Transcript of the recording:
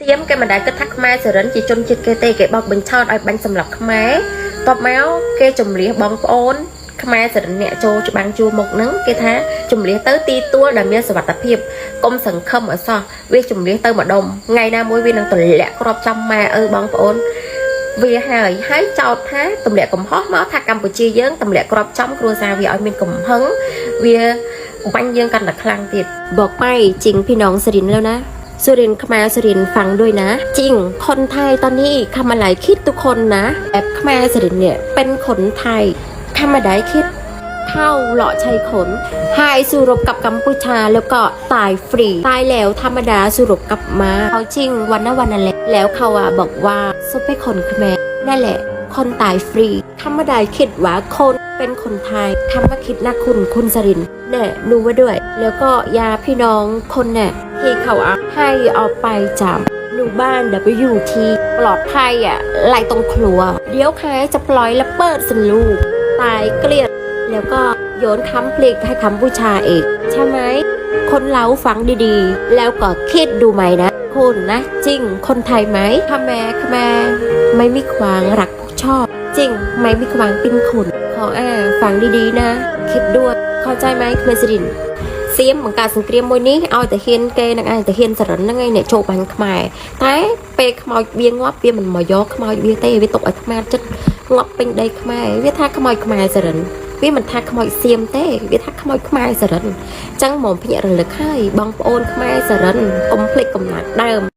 tiêm cái mà đại kết thắc mai sờ rắn chỉ chôn chít cái tê cái bọc bình chọn ở bánh sầm lập khmé tọp máu cái chùm lía bong ôn khmé sờ rắn nhẹ cho băng chua một nắng cái thá chùm lía tới ti tua đàm miên sờ vật tập hiệp công sừng khâm ở so việc chùm lía tới mà đồng ngày nào mỗi viên đang tuần lẹ crop trong mà bong ôn vì hãy hãy cho thá tầm lẹ cầm hót máu thà Campuchia dướng tầm lẹ crop trong cua sao vì ở miền cầm hứng vì bánh dươngกันหลักครั้งติดบอกไปจริงพี่น้องสรินแล้วนะสุรินขมาสุรินฟังด้วยนะจริงคนไทยตอนนี้ทำอะไรคิดทุกคนนะแบบขมาสุรินเนี่ยเป็นคนไทยทำอะไรคิดเข้าเลาะชัยขนหายสู่รบกับกัมพูชาแล้วก็ตายฟรีตายแล้วธรรมดาสู่รบกลับมาเขาจริงวันนั้นวันนั้นแหละแล้วเขาบอกว่าซุปเป็นคนขมานั่นแหละคนตายฟรีธรรมดาคิดว่าคนเป็นคนไทยทำมาคิดนะคุณสรินเนี่ยดูไว้ด้วยแล้วก็ยาพี่น้องคนเนี่ยที่เขาให้ออกไปจากหมู่บ้านWTปลอดภัยไล่ตรงครัวเดี๋ยวใครจะปล่อยและเปิดสลูกตายเกลียดแล้วก็โยนคำเพลงให้คำบูชาเอกใช่ไหมคนเราฟังดีๆแล้วก็คิดดูไหมนะคุณนะจริงคนไทยไหมขแม่ไม่มีความรักชอบจริงไม่มีความเป็นคุณขอฟังดีๆนะคิดด้วยเข้าใจไหมคุณสรินเสียมของการสังเกตมวยนี้เอาแต่เฮียนเกนังไอแต่เฮียนสรรนั่งไงเนี่ยโจบังขมายแต่เปขมอยเบียงวับเบียมันมอยขมอยเบียเตวิตกไอขมายจัดงับเป็นได้ขมายวิธาขมอยขมายสรรวิมันทาขมอยเสียมเต้วิธาขมอยขมายสรรจังหมอมพญาระลึกให้บองโอนขมายสรรกลมพลิกกลมหนักเดิม